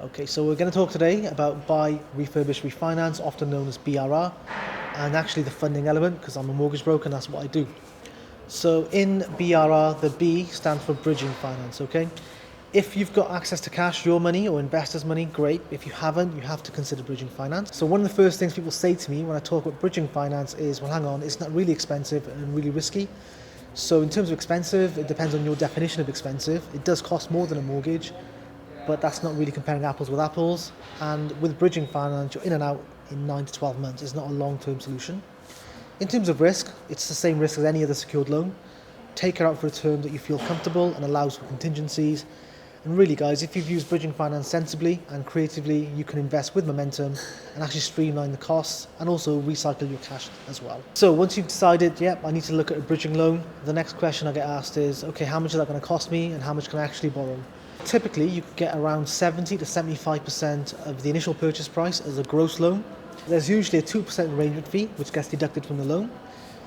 Okay, so we're going to talk today about Buy Refurbish Refinance, often known as BRR, and actually the funding element, because I'm a mortgage broker and that's what I do. So in BRR, the B stands for bridging finance, okay? If you've got access to cash, your money or investors' money, great. If you haven't, you have to consider bridging finance. So one of the first things people say to me when I talk about bridging finance is, well, hang on, it's not really expensive and really risky. So in terms of expensive, it depends on your definition of expensive. It does cost more than a mortgage, but that's not really comparing apples with apples. And with bridging finance, you're in and out in 9 to 12 months. It's not a long-term solution. In terms of risk, it's the same risk as any other secured loan. Take it out for a term that you feel comfortable and allows for contingencies. And really, guys, if you've used bridging finance sensibly and creatively, you can invest with momentum and actually streamline the costs and also recycle your cash as well. So once you've decided, yep, I need to look at a bridging loan, the next question I get asked is, okay, how much is that going to cost me and how much can I actually borrow? Typically, you can get around 70 to 75% of the initial purchase price as a gross loan. There's usually a 2% arrangement fee, which gets deducted from the loan.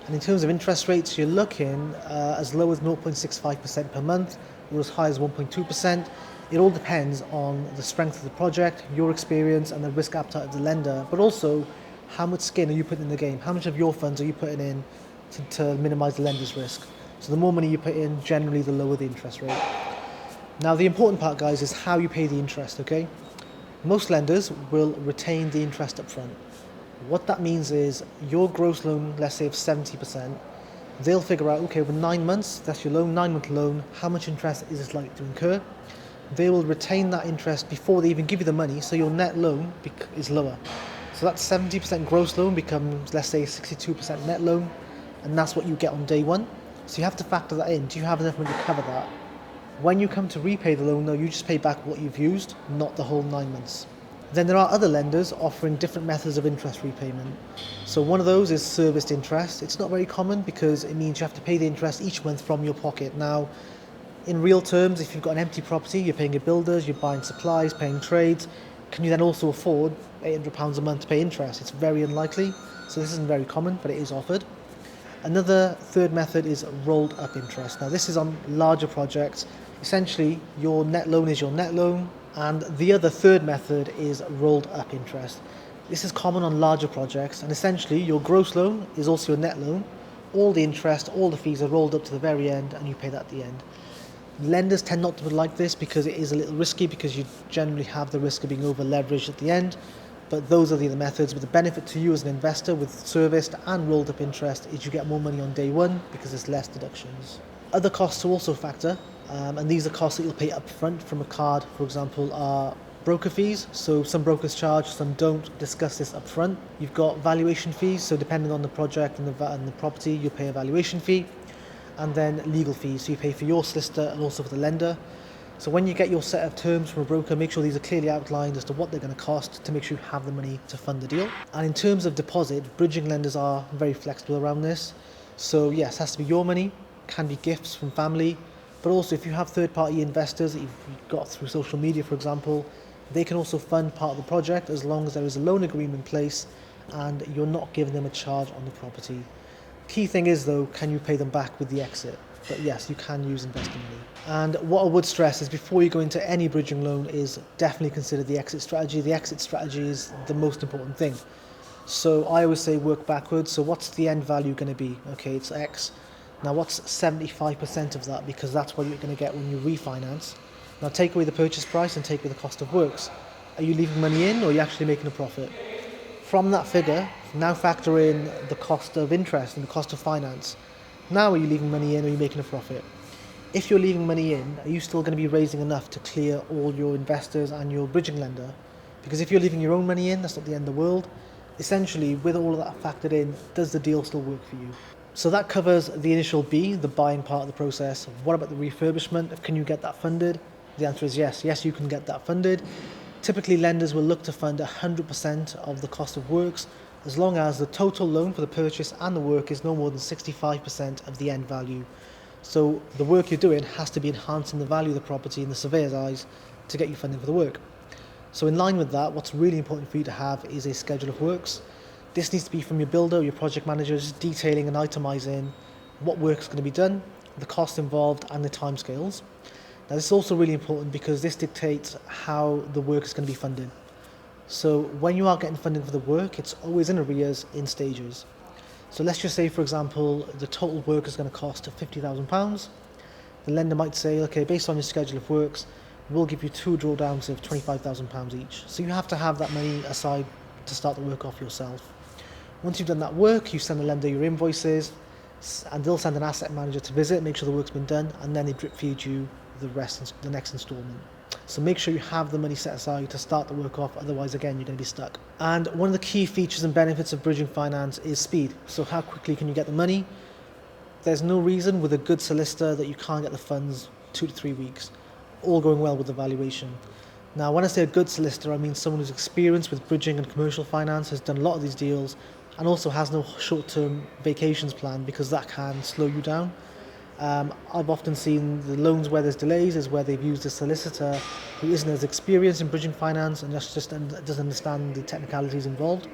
And in terms of interest rates, you're looking as low as 0.65% per month or as high as 1.2%. It all depends on the strength of the project, your experience, and the risk appetite of the lender, but also how much skin are you putting in the game? How much of your funds are you putting in to minimize the lender's risk? So the more money you put in, generally the lower the interest rate. Now, the important part, guys, is how you pay the interest, okay? Most lenders will retain the interest up front. What that means is your gross loan, let's say of 70%, they'll figure out, okay, over 9 months, that's your loan, 9-month loan, how much interest is it likely to incur? They will retain that interest before they even give you the money, so your net loan is lower. So that 70% gross loan becomes, let's say, 62% net loan, and that's what you get on day one. So you have to factor that in. Do you have enough money to cover that? When you come to repay the loan, though, you just pay back what you've used, not the whole 9 months. Then there are other lenders offering different methods of interest repayment. So one of those is serviced interest. It's not very common because it means you have to pay the interest each month from your pocket. Now, in real terms, if you've got an empty property, you're paying your builders, you're buying supplies, paying trades, can you then also afford £800 a month to pay interest? It's very unlikely, so this isn't very common, but it is offered. Another third method is rolled up interest. Now this is on larger projects. Essentially, your net loan is your net loan, and the other third method is rolled up interest. This is common on larger projects, and essentially your gross loan is also your net loan. All the interest, all the fees are rolled up to the very end, and you pay that at the end. Lenders tend not to like this because it is a little risky, because you generally have the risk of being over leveraged at the end. But those are the other methods. But the benefit to you as an investor with serviced and rolled up interest is you get more money on day one because there's less deductions. Other costs are also a factor, and these are costs that you'll pay up front from a card, for example, are broker fees. So some brokers charge, some don't. Discuss this up front. You've got valuation fees, so depending on the project and the property, you pay a valuation fee. And then legal fees, so you pay for your solicitor and also for the lender. So when you get your set of terms from a broker, make sure these are clearly outlined as to what they're going to cost to make sure you have the money to fund the deal. And in terms of deposit, bridging lenders are very flexible around this. So yes, it has to be your money, can be gifts from family, but also if you have third-party investors that you've got through social media, for example, they can also fund part of the project as long as there is a loan agreement in place and you're not giving them a charge on the property. Key thing is, though, can you pay them back with the exit? But yes, you can use investor money. And what I would stress is before you go into any bridging loan is definitely consider the exit strategy. The exit strategy is the most important thing. So I always say work backwards. So what's the end value going to be? Okay, it's X. Now what's 75% of that? Because that's what you're going to get when you refinance. Now take away the purchase price and take away the cost of works. Are you leaving money in or are you actually making a profit? From that figure, now factor in the cost of interest and the cost of finance. Now are you leaving money in or are you making a profit? If you're leaving money in, are you still going to be raising enough to clear all your investors and your bridging lender? Because if you're leaving your own money in, that's not the end of the world. Essentially, with all of that factored in, does the deal still work for you? So that covers the initial B, the buying part of the process. What about the refurbishment? Can you get that funded? The answer is yes. Yes, you can get that funded. Typically, lenders will look to fund 100% of the cost of works as long as the total loan for the purchase and the work is no more than 65% of the end value. So the work you're doing has to be enhancing the value of the property in the surveyor's eyes to get you funding for the work. So in line with that, what's really important for you to have is a schedule of works. This needs to be from your builder or your project managers, detailing and itemising what work is going to be done, the cost involved and the timescales. Now this is also really important because this dictates how the work is going to be funded. So when you are getting funding for the work, it's always in arrears in stages. So let's just say, for example, the total work is going to cost £50,000. The lender might say, okay, based on your schedule of works, we'll give you 2 drawdowns of £25,000 each. So you have to have that money aside to start the work off yourself. Once you've done that work, you send the lender your invoices, and they'll send an asset manager to visit, make sure the work's been done, and then they drip feed you the rest, the next instalment. So make sure you have the money set aside to start the work off, otherwise again you're going to be stuck. And one of the key features and benefits of bridging finance is speed. So how quickly can you get the money? There's no reason with a good solicitor that you can't get the funds 2 to 3 weeks, all going well with the valuation. Now when I say a good solicitor, I mean someone who's experienced with bridging and commercial finance, has done a lot of these deals, and also has no short-term vacations plan, because that can slow you down. I've often seen the loans where there's delays is where they've used a solicitor who isn't as experienced in bridging finance and just doesn't understand the technicalities involved.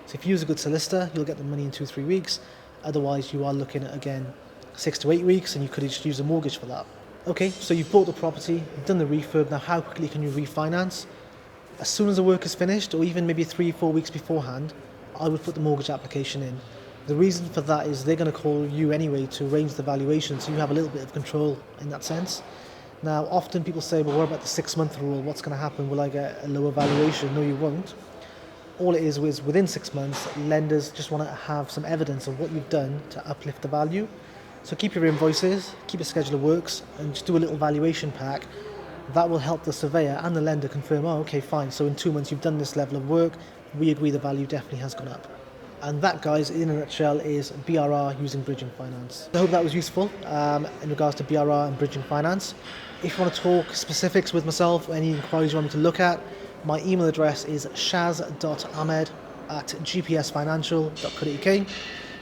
So if you use a good solicitor, you'll get the money in 2 or 3 weeks. Otherwise, you are looking at, again, 6 to 8 weeks, and you could just use a mortgage for that. Okay, so you've bought the property, you've done the refurb. Now how quickly can you refinance? As soon as the work is finished, or even maybe 3 or 4 weeks beforehand, I would put the mortgage application in. The reason for that is they're going to call you anyway to arrange the valuation, so you have a little bit of control in that sense. Now, often people say, well, what about the 6-month rule? What's going to happen? Will I get a lower valuation? No, you won't. All it is within 6 months, lenders just want to have some evidence of what you've done to uplift the value. So keep your invoices, keep a schedule of works, and just do a little valuation pack. That will help the surveyor and the lender confirm, oh, okay, fine, so in 2 months you've done this level of work, we agree the value definitely has gone up. And that, guys, in a nutshell, is BRR using bridging finance. I hope that was useful in regards to BRR and bridging finance. If you want to talk specifics with myself, or any inquiries you want me to look at, my email address is shaz.ahmed@gpsfinancial.co.uk. If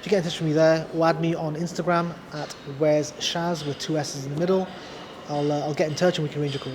you get in touch with me there, or add me on Instagram at where's Shaz with 2 S's in the middle, I'll get in touch and we can arrange a call.